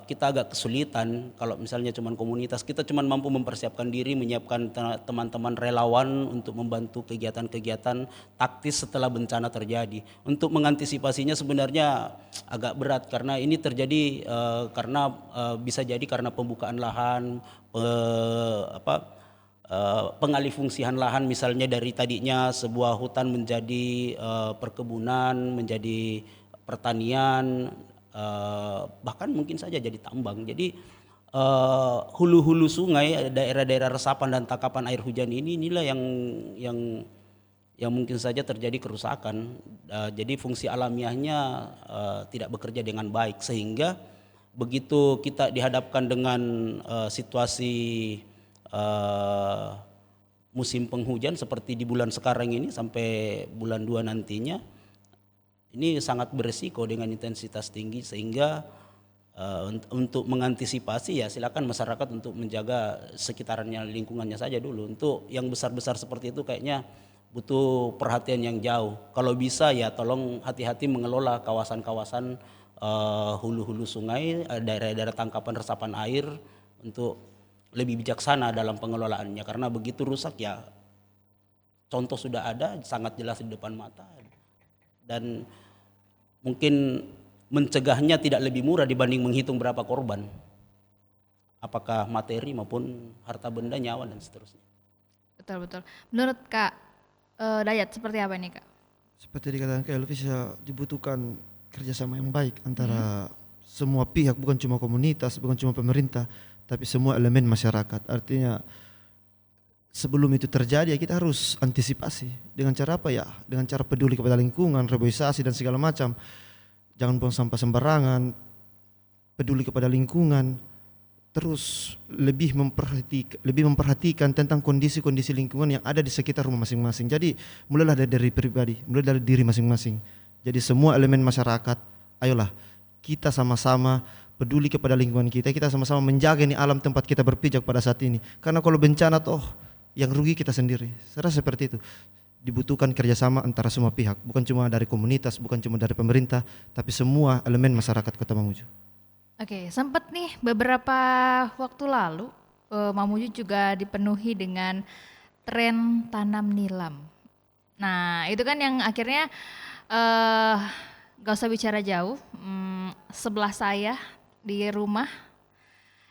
Speaker 3: kita agak kesulitan kalau misalnya cuman komunitas. Kita cuman mampu mempersiapkan diri, menyiapkan teman-teman relawan untuk membantu kegiatan-kegiatan taktis setelah bencana terjadi. Untuk mengantisipasinya sebenarnya agak berat karena ini terjadi karena bisa jadi karena pembukaan lahan, pengalihfungsian lahan, misalnya dari tadinya sebuah hutan menjadi perkebunan, menjadi pertanian, bahkan mungkin saja jadi tambang. Jadi hulu-hulu sungai, daerah-daerah resapan dan tangkapan air hujan inilah yang mungkin saja terjadi kerusakan. Jadi fungsi alamiahnya tidak bekerja dengan baik, sehingga begitu kita dihadapkan dengan situasi musim penghujan seperti di bulan sekarang ini sampai bulan 2 nantinya, ini sangat beresiko dengan intensitas tinggi, sehingga untuk mengantisipasi ya silakan masyarakat untuk menjaga sekitarannya, lingkungannya saja dulu. Untuk yang besar-besar seperti itu kayaknya butuh perhatian yang jauh. Kalau bisa ya tolong hati-hati mengelola kawasan-kawasan hulu-hulu sungai, daerah-daerah tangkapan resapan air untuk lebih bijaksana dalam pengelolaannya, karena begitu rusak ya contoh sudah ada sangat jelas di depan mata, dan mungkin mencegahnya tidak lebih murah dibanding menghitung berapa korban, apakah materi maupun harta benda, nyawa dan seterusnya.
Speaker 1: Betul betul. Menurut Kak Dayat seperti apa nih Kak?
Speaker 2: Seperti dikatakan Kak Elvis ya, dibutuhkan kerjasama yang baik antara semua pihak, bukan cuma komunitas, bukan cuma pemerintah, tapi semua elemen masyarakat. Artinya sebelum itu terjadi ya kita harus antisipasi dengan cara apa ya? Dengan cara peduli kepada lingkungan, reboisasi dan segala macam. Jangan buang sampah sembarangan, peduli kepada lingkungan, terus lebih memperhatikan tentang kondisi-kondisi lingkungan yang ada di sekitar rumah masing-masing. Jadi mulailah dari pribadi, mulai dari diri masing-masing. Jadi semua elemen masyarakat, ayolah kita sama-sama peduli kepada lingkungan kita sama-sama menjaga ini alam tempat kita berpijak pada saat ini. Karena kalau bencana toh yang rugi kita sendiri. Saya rasa seperti itu. Dibutuhkan kerjasama antara semua pihak, bukan cuma dari komunitas, bukan cuma dari pemerintah, tapi semua elemen masyarakat Kota Mamuju.
Speaker 1: Oke, sempat nih beberapa waktu lalu Mamuju juga dipenuhi dengan tren tanam nilam. Nah itu kan yang akhirnya gak usah bicara jauh, sebelah saya di rumah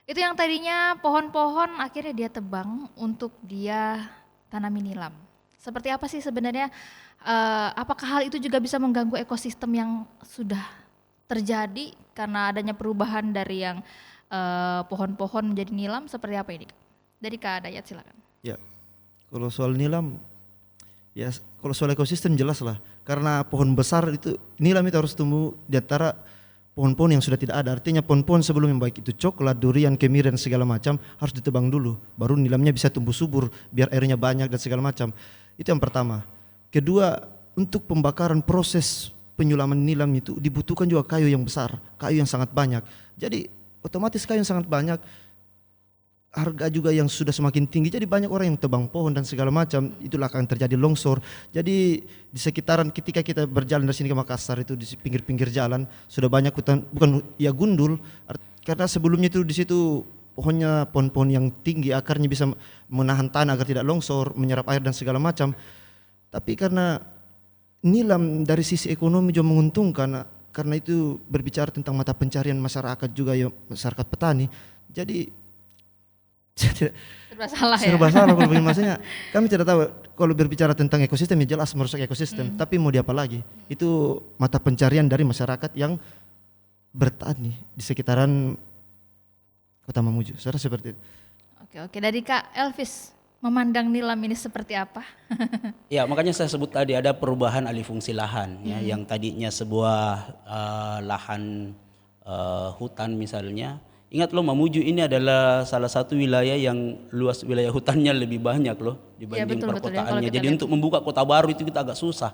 Speaker 1: itu yang tadinya pohon-pohon akhirnya dia tebang untuk dia tanami nilam. Seperti apa sih sebenarnya, apakah hal itu juga bisa mengganggu ekosistem yang sudah terjadi karena adanya perubahan dari yang pohon-pohon menjadi nilam, seperti apa ini? Dari Kak Dayat silakan.
Speaker 2: Ya, kalau soal nilam, ya kalau soal ekosistem jelas lah. Karena pohon besar itu, nilam itu harus tumbuh di antara pohon-pohon yang sudah tidak ada. Artinya pohon-pohon sebelum yang baik itu coklat, durian, kemiri dan segala macam harus ditebang dulu. Baru nilamnya bisa tumbuh subur, biar airnya banyak dan segala macam. Itu yang pertama. Kedua, untuk pembakaran proses penyulaman nilam itu dibutuhkan juga kayu yang besar, kayu yang sangat banyak. Jadi otomatis kayu yang sangat banyak, harga juga yang sudah semakin tinggi. Jadi banyak orang yang tebang pohon dan segala macam, itulah akan terjadi longsor. Jadi di sekitaran ketika kita berjalan dari sini ke Makassar itu di pinggir-pinggir jalan sudah banyak hutan, bukan ya gundul, karena sebelumnya itu di situ pohonnya pohon-pohon yang tinggi, akarnya bisa menahan tanah agar tidak longsor, menyerap air dan segala macam. Tapi karena nilam dari sisi ekonomi juga menguntungkan, karena itu berbicara tentang mata pencarian masyarakat juga ya, masyarakat petani. Jadi
Speaker 1: Serba salah ya.
Speaker 2: serba salah kalau begini, maksudnya kami tidak tahu kalau berbicara tentang ekosistem ya jelas merusak ekosistem, tapi mau di apa lagi? Itu mata pencarian dari masyarakat yang bertani di sekitaran Kota Mamuju. Saya rasa seperti itu.
Speaker 1: Oke, dari Kak Elvis memandang nilam ini seperti apa?
Speaker 3: Ya, makanya saya sebut tadi ada perubahan alih fungsi lahan ya, yang tadinya sebuah lahan hutan misalnya. Ingat loh, Mamuju ini adalah salah satu wilayah yang luas wilayah hutannya lebih banyak loh dibanding
Speaker 1: betul,
Speaker 3: perkotaannya.
Speaker 1: ya,
Speaker 3: Jadi untuk membuka kota baru itu kita agak susah.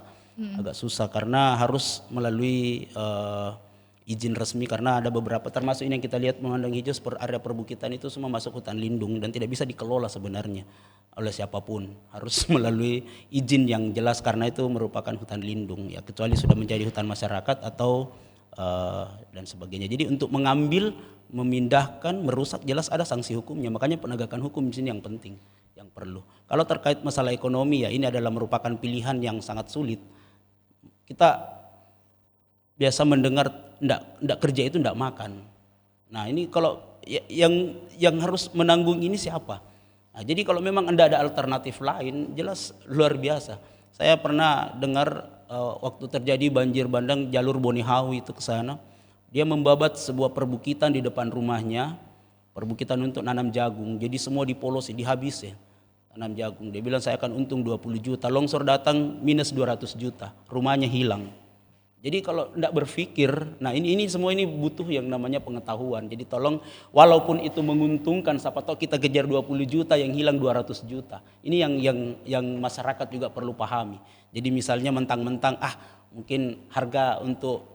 Speaker 3: Agak susah karena harus melalui izin resmi, karena ada beberapa termasuk ini yang kita lihat memandang hijau seperti area perbukitan itu semua masuk hutan lindung dan tidak bisa dikelola sebenarnya oleh siapapun. Harus melalui izin yang jelas karena itu merupakan hutan lindung ya, kecuali sudah menjadi hutan masyarakat atau dan sebagainya. Jadi untuk mengambil, memindahkan, merusak jelas ada sanksi hukumnya. Makanya penegakan hukum di sini yang penting, yang perlu. Kalau terkait masalah ekonomi ya ini adalah merupakan pilihan yang sangat sulit. Kita biasa mendengar ndak kerja itu ndak makan. Nah ini kalau yang harus menanggung ini siapa? Nah, jadi kalau memang ndak ada alternatif lain, jelas luar biasa. Saya pernah dengar waktu terjadi banjir bandang jalur Bonihau itu ke sana, dia membabat sebuah perbukitan di depan rumahnya, perbukitan untuk nanam jagung. Jadi semua dipolosi, dihabis ya, tanam jagung. Dia bilang saya akan untung 20 juta, longsor datang minus 200 juta, rumahnya hilang. Jadi kalau tidak berpikir, nah ini semua ini butuh yang namanya pengetahuan. Jadi tolong, walaupun itu menguntungkan, siapa tahu kita kejar 20 juta yang hilang 200 juta. Ini yang masyarakat juga perlu pahami. Jadi misalnya mentang-mentang mungkin harga untuk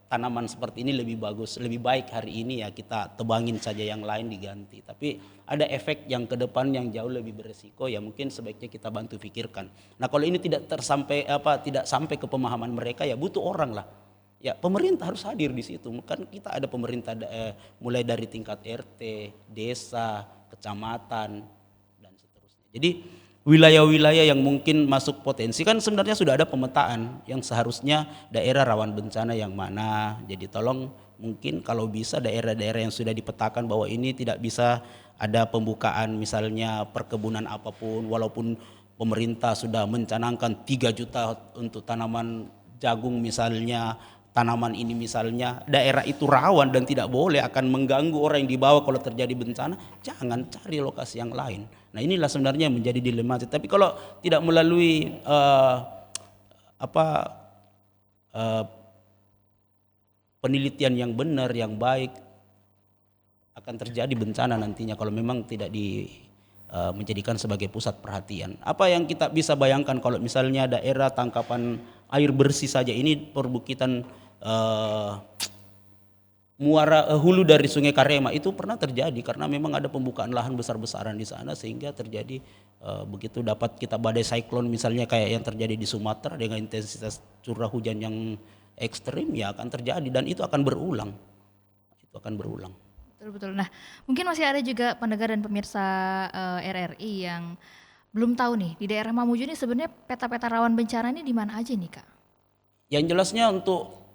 Speaker 3: tanaman seperti ini lebih bagus, lebih baik hari ini ya kita tebangin saja, yang lain diganti. Tapi ada efek yang ke depan yang jauh lebih beresiko ya, mungkin sebaiknya kita bantu pikirkan. Nah kalau ini tidak sampai ke pemahaman mereka ya butuh orang lah. Ya pemerintah harus hadir di situ. Kan kita ada pemerintah mulai dari tingkat RT, desa, kecamatan dan seterusnya. Jadi wilayah-wilayah yang mungkin masuk potensi. Kan sebenarnya sudah ada pemetaan yang seharusnya daerah rawan bencana yang mana. Jadi tolong mungkin kalau bisa daerah-daerah yang sudah dipetakan bahwa ini tidak bisa ada pembukaan misalnya perkebunan apapun, walaupun pemerintah sudah mencanangkan 3 juta untuk tanaman jagung misalnya, tanaman ini misalnya, daerah itu rawan dan tidak boleh akan mengganggu orang yang di bawah kalau terjadi bencana, jangan cari lokasi yang lain. Nah inilah sebenarnya yang menjadi dilematis. Tapi kalau tidak melalui penelitian yang benar, yang baik, akan terjadi bencana nantinya kalau memang tidak menjadikan sebagai pusat perhatian. Apa yang kita bisa bayangkan kalau misalnya daerah tangkapan air bersih saja ini perbukitan muara hulu dari Sungai Karema itu pernah terjadi karena memang ada pembukaan lahan besar-besaran di sana sehingga terjadi begitu dapat kita badai siklon misalnya kayak yang terjadi di Sumatera dengan intensitas curah hujan yang ekstrim ya akan terjadi dan itu akan berulang. Itu akan berulang.
Speaker 1: Betul-betul. Nah, mungkin masih ada juga pendengar dan pemirsa RRI yang belum tahu nih di daerah Mamuju ini sebenarnya peta-peta rawan bencana ini di mana aja nih Kak?
Speaker 3: Yang jelasnya untuk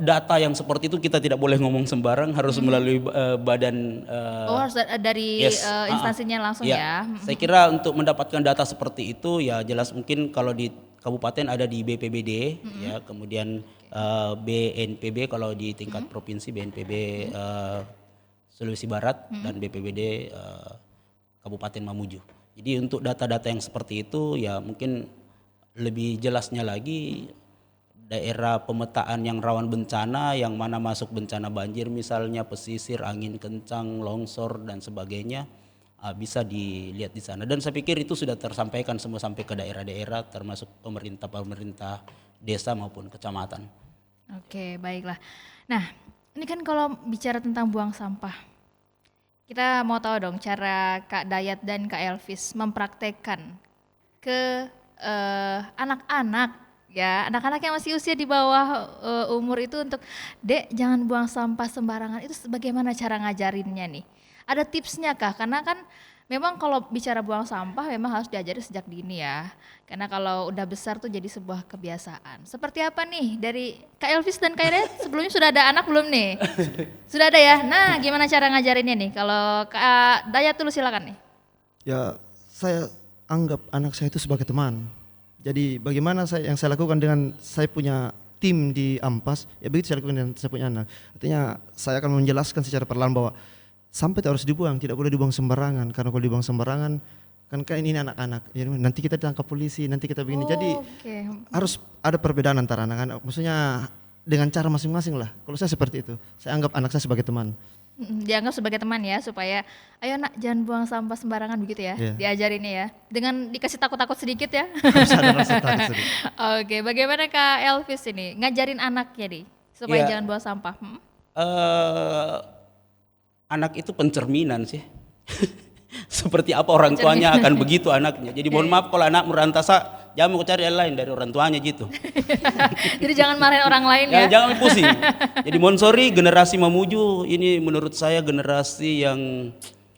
Speaker 3: data yang seperti itu kita tidak boleh ngomong sembarang, harus melalui badan.
Speaker 1: Harus dari instansinya langsung ya.
Speaker 3: Saya kira untuk mendapatkan data seperti itu ya jelas mungkin kalau di kabupaten ada di BPBD ya, kemudian BNPB kalau di tingkat provinsi BNPB Sulawesi Barat dan BPBD Kabupaten Mamuju. Jadi untuk data-data yang seperti itu ya mungkin lebih jelasnya lagi daerah pemetaan yang rawan bencana, yang mana masuk bencana banjir misalnya, pesisir, angin kencang, longsor dan sebagainya bisa dilihat di sana. Dan saya pikir itu sudah tersampaikan semua sampai ke daerah-daerah termasuk pemerintah desa maupun kecamatan.
Speaker 1: Oke, baiklah. Nah, ini kan kalau bicara tentang buang sampah, kita mau tahu dong cara Kak Dayat dan Kak Elvis mempraktekkan ke anak-anak. Ya, anak-anak yang masih usia di bawah umur itu untuk Dek jangan buang sampah sembarangan. Itu bagaimana cara ngajarinnya nih? Ada tipsnya kah? Karena kan memang kalau bicara buang sampah memang harus diajari sejak dini ya. Karena kalau udah besar tuh jadi sebuah kebiasaan. Seperti apa nih dari Kak Elvis dan Kak Dayat? Sebelumnya sudah ada anak belum nih? Sudah ada ya? Nah gimana cara ngajarinnya nih? Kalau Kak Dayat dulu silakan nih.
Speaker 2: Ya, saya anggap anak saya itu sebagai teman. Jadi bagaimana yang saya lakukan dengan saya punya tim di Ampas, ya begitu saya lakukan dengan saya punya anak. Artinya saya akan menjelaskan secara perlahan bahwa sampah itu harus dibuang, tidak boleh dibuang sembarangan. Karena kalau dibuang sembarangan, kan ini anak-anak. Ya, nanti kita ditangkap polisi, nanti kita begini. Jadi harus ada perbedaan antara anak-anak. Maksudnya dengan cara masing-masing lah. Kalau saya seperti itu, saya anggap anak saya sebagai teman.
Speaker 1: Dianggap sebagai teman ya supaya ayo nak jangan buang sampah sembarangan begitu ya, diajarinnya ya dengan dikasih takut-takut sedikit ya.
Speaker 2: Harus ada rasa takut sedikit.
Speaker 1: Oke, bagaimana Kak Elvis ini ngajarin anaknya nih supaya jangan buang sampah?
Speaker 3: Anak itu pencerminan sih. Seperti apa orang tuanya akan begitu anaknya. Jadi mohon maaf kalau anak merantasa, jangan mau cari yang lain dari orang tuanya gitu.
Speaker 1: Jadi jangan marahin orang lain ya.
Speaker 3: Jangan pusing. Jadi mohon sorry, generasi Mamuju ini menurut saya generasi yang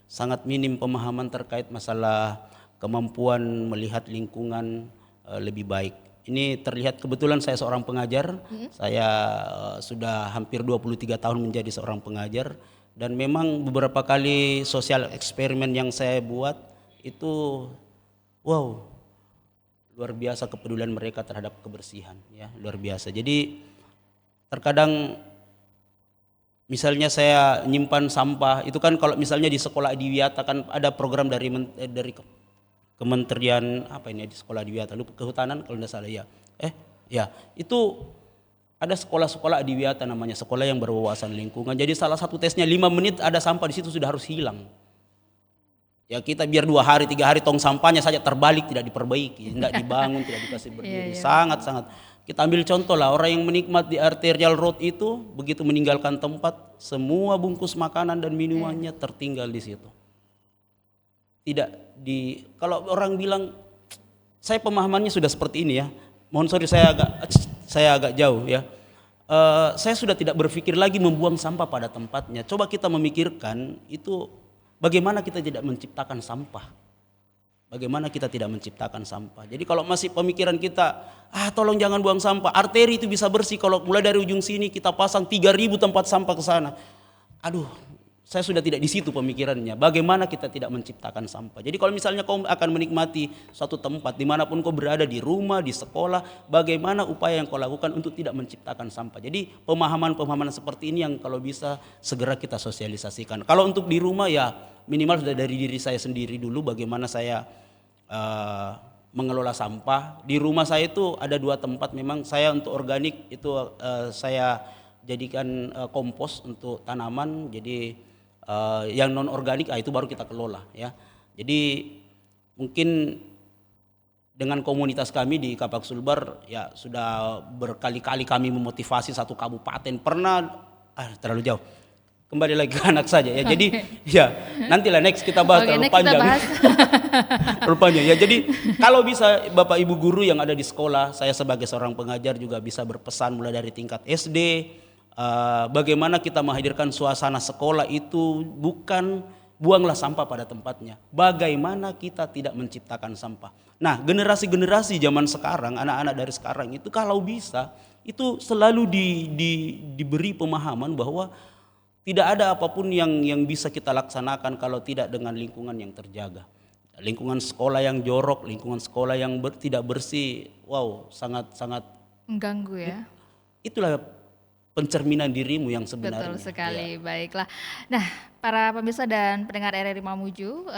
Speaker 3: sangat minim pemahaman terkait masalah kemampuan melihat lingkungan lebih baik. Ini terlihat kebetulan saya seorang pengajar. Saya sudah hampir 23 tahun menjadi seorang pengajar. Dan memang beberapa kali sosial eksperimen yang saya buat itu wow, luar biasa kepedulian mereka terhadap kebersihan ya, luar biasa. Jadi terkadang misalnya saya nyimpan sampah itu kan kalau misalnya di sekolah adiwiyata kan ada program dari Kementerian apa ini di sekolah adiwiyata lupa kehutanan kalau tidak salah ya. Itu ada sekolah-sekolah adiwiyata namanya, sekolah yang berwawasan lingkungan. Jadi salah satu tesnya 5 menit ada sampah di situ sudah harus hilang. Ya kita biar 2 hari 3 hari tong sampahnya saja terbalik tidak diperbaiki, tidak dibangun, tidak dikasih berdiri. Sangat-sangat. Kita ambil contoh lah orang yang menikmat di arterial road itu begitu meninggalkan tempat semua bungkus makanan dan minumannya tertinggal di situ. Kalau orang bilang saya pemahamannya sudah seperti ini ya. Mohon sorry saya agak jauh ya. Saya sudah tidak berpikir lagi membuang sampah pada tempatnya. Coba kita memikirkan itu bagaimana kita tidak menciptakan sampah. bagaimana kita tidak menciptakan sampah. Jadi kalau masih pemikiran kita, tolong jangan buang sampah, arteri itu bisa bersih kalau mulai dari ujung sini kita pasang 3.000 tempat sampah ke sana. Aduh, saya sudah tidak di situ pemikirannya. Bagaimana kita tidak menciptakan sampah. Jadi kalau misalnya kau akan menikmati suatu tempat dimanapun kau berada, di rumah, di sekolah, bagaimana upaya yang kau lakukan untuk tidak menciptakan sampah. Jadi pemahaman-pemahaman seperti ini yang kalau bisa segera kita sosialisasikan. Kalau untuk di rumah ya minimal sudah dari diri saya sendiri dulu, bagaimana saya mengelola sampah. Di rumah saya itu ada 2 tempat memang saya untuk organik itu saya jadikan kompos untuk tanaman. Jadi yang non organik itu baru kita kelola ya. Jadi mungkin dengan komunitas kami di Kapak Sulbar ya sudah berkali-kali kami memotivasi satu kabupaten. Pernah terlalu jauh. Kembali lagi ke anak saja ya. Jadi ya nantilah next kita bahas terlalu panjang. Terlalu panjang ya. Jadi kalau bisa Bapak Ibu guru yang ada di sekolah, saya sebagai seorang pengajar juga bisa berpesan mulai dari tingkat SD. Bagaimana kita menghadirkan suasana sekolah itu bukan buanglah sampah pada tempatnya. Bagaimana kita tidak menciptakan sampah. Nah, generasi-generasi zaman sekarang, anak-anak dari sekarang itu kalau bisa itu selalu diberi pemahaman bahwa tidak ada apapun yang bisa kita laksanakan kalau tidak dengan lingkungan yang terjaga. Lingkungan sekolah yang jorok, lingkungan sekolah yang tidak bersih, wow, sangat-sangat
Speaker 1: mengganggu ya.
Speaker 3: Itulah pencerminan dirimu yang sebenarnya.
Speaker 1: Betul sekali,
Speaker 3: ya.
Speaker 1: Baiklah. Nah, para pemirsa dan pendengar RRI Mamuju,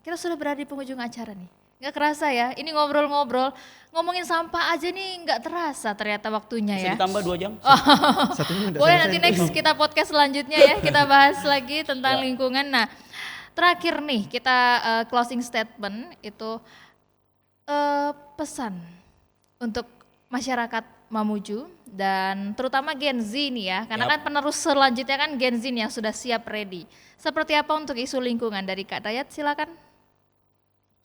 Speaker 1: kita sudah berada di penghujung acara nih. Nggak kerasa ya, ini ngobrol-ngobrol, ngomongin sampah aja nih nggak terasa ternyata waktunya
Speaker 3: Bisa
Speaker 1: ya.
Speaker 3: ditambah 2 jam?
Speaker 1: Boleh nanti next kita podcast selanjutnya ya, kita bahas lagi tentang lingkungan. Nah, terakhir nih kita closing statement itu pesan untuk masyarakat Mamuju dan terutama Gen Z nih ya, karena kan penerus selanjutnya kan Gen Z yang sudah siap ready. Seperti apa untuk isu lingkungan dari Kak Dayat, silakan.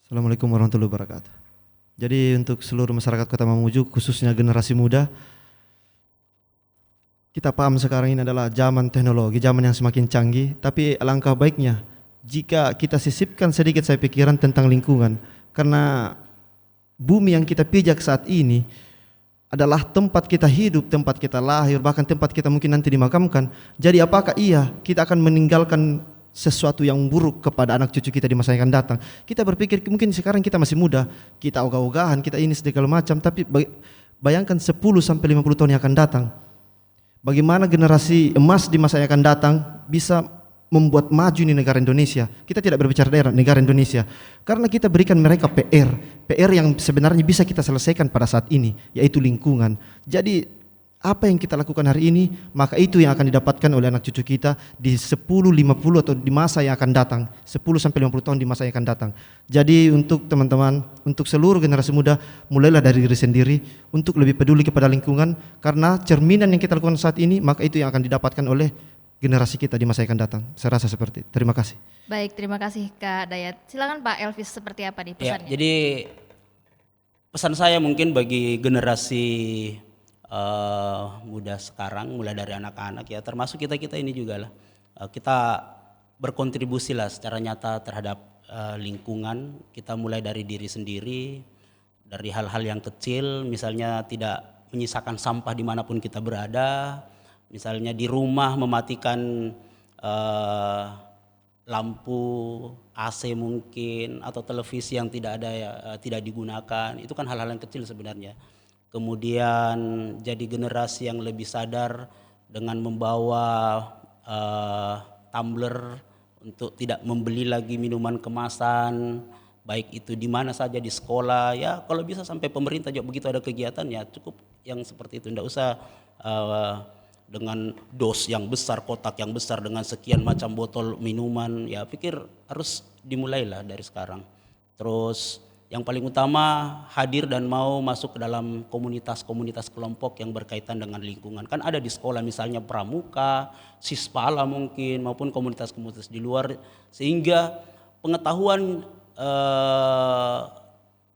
Speaker 2: Assalamualaikum warahmatullahi wabarakatuh. Jadi untuk seluruh masyarakat Kota Mamuju khususnya generasi muda, kita paham sekarang ini adalah zaman teknologi, zaman yang semakin canggih, tapi alangkah baiknya jika kita sisipkan sedikit saya pikiran tentang lingkungan, karena bumi yang kita pijak saat ini adalah tempat kita hidup, tempat kita lahir, bahkan tempat kita mungkin nanti dimakamkan. Jadi apakah kita akan meninggalkan sesuatu yang buruk kepada anak cucu kita di masa yang akan datang? Kita berpikir mungkin sekarang kita masih muda, kita ogah-ogahan, kita ini segala macam, tapi bayangkan 10 sampai 50 tahun yang akan datang. Bagaimana generasi emas di masa yang akan datang bisa membuat maju di negara Indonesia. Kita tidak berbicara daerah, negara Indonesia. Karena kita berikan mereka PR yang sebenarnya bisa kita selesaikan pada saat ini, yaitu lingkungan. Jadi apa yang kita lakukan hari ini, maka itu yang akan didapatkan oleh anak cucu kita di 10, 50 atau di masa yang akan datang, 10 sampai 50 tahun di masa yang akan datang. Jadi untuk teman-teman, untuk seluruh generasi muda, mulailah dari diri sendiri untuk lebih peduli kepada lingkungan, karena cerminan yang kita lakukan saat ini, maka itu yang akan didapatkan oleh generasi kita di masa yang akan datang. Saya rasa seperti itu. Terima kasih.
Speaker 1: Baik, terima kasih Kak Dayat. Silakan Pak Elvis, seperti apa nih pesannya?
Speaker 3: Ya, jadi pesan saya mungkin bagi generasi muda sekarang, mulai dari anak-anak ya, termasuk kita ini juga lah, kita berkontribusi lah secara nyata terhadap lingkungan. Kita mulai dari diri sendiri, dari hal-hal yang kecil, misalnya tidak menyisakan sampah dimanapun kita berada. Misalnya di rumah mematikan lampu AC mungkin, atau televisi yang tidak ada tidak digunakan, itu kan hal-hal yang kecil sebenarnya. Kemudian jadi generasi yang lebih sadar dengan membawa tumbler untuk tidak membeli lagi minuman kemasan, baik itu di mana saja, di sekolah ya, kalau bisa sampai pemerintah juga begitu ada kegiatan ya cukup yang seperti itu, tidak usah dengan dos yang besar, kotak yang besar dengan sekian macam botol minuman. Ya pikir harus dimulailah dari sekarang. Terus yang paling utama hadir dan mau masuk ke dalam komunitas-komunitas kelompok yang berkaitan dengan lingkungan. Kan ada di sekolah misalnya pramuka, sispala mungkin, maupun komunitas-komunitas di luar, sehingga pengetahuan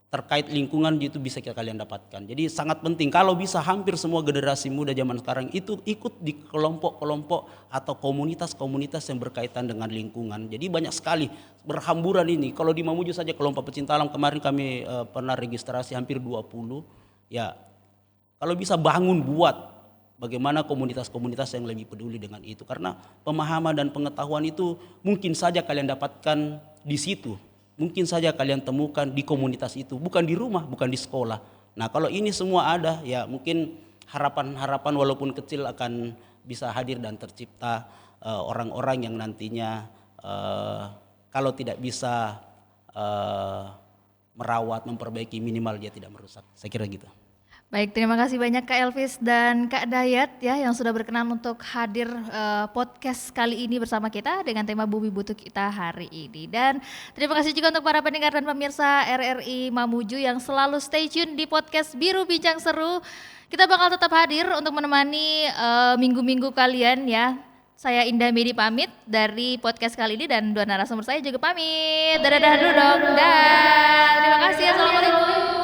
Speaker 3: terkait lingkungan itu bisa kalian dapatkan. Jadi sangat penting kalau bisa hampir semua generasi muda zaman sekarang itu ikut di kelompok-kelompok atau komunitas-komunitas yang berkaitan dengan lingkungan. Jadi banyak sekali berhamburan ini. Kalau di Mamuju saja kelompok pecinta alam kemarin kami pernah registrasi hampir 20. Ya, kalau bisa buat bagaimana komunitas-komunitas yang lebih peduli dengan itu. Karena pemahaman dan pengetahuan itu mungkin saja kalian dapatkan di situ. Mungkin saja kalian temukan di komunitas itu, bukan di rumah, bukan di sekolah. Nah kalau ini semua ada, ya mungkin harapan-harapan walaupun kecil akan bisa hadir dan tercipta orang-orang yang nantinya kalau tidak bisa merawat, memperbaiki, minimal dia tidak merusak. Saya kira gitu.
Speaker 1: Baik, terima kasih banyak Kak Elvis dan Kak Dayat ya yang sudah berkenan untuk hadir podcast kali ini bersama kita dengan tema Bumi Butuh Kita hari ini. Dan terima kasih juga untuk para pendengar dan pemirsa RRI Mamuju yang selalu stay tune di podcast Biru Bincang Seru. Kita bakal tetap hadir untuk menemani minggu-minggu kalian ya. Saya Indah Medi pamit dari podcast kali ini dan dua narasumber saya juga pamit. Dadah dulu dong. Dan terima kasih. Assalamualaikum.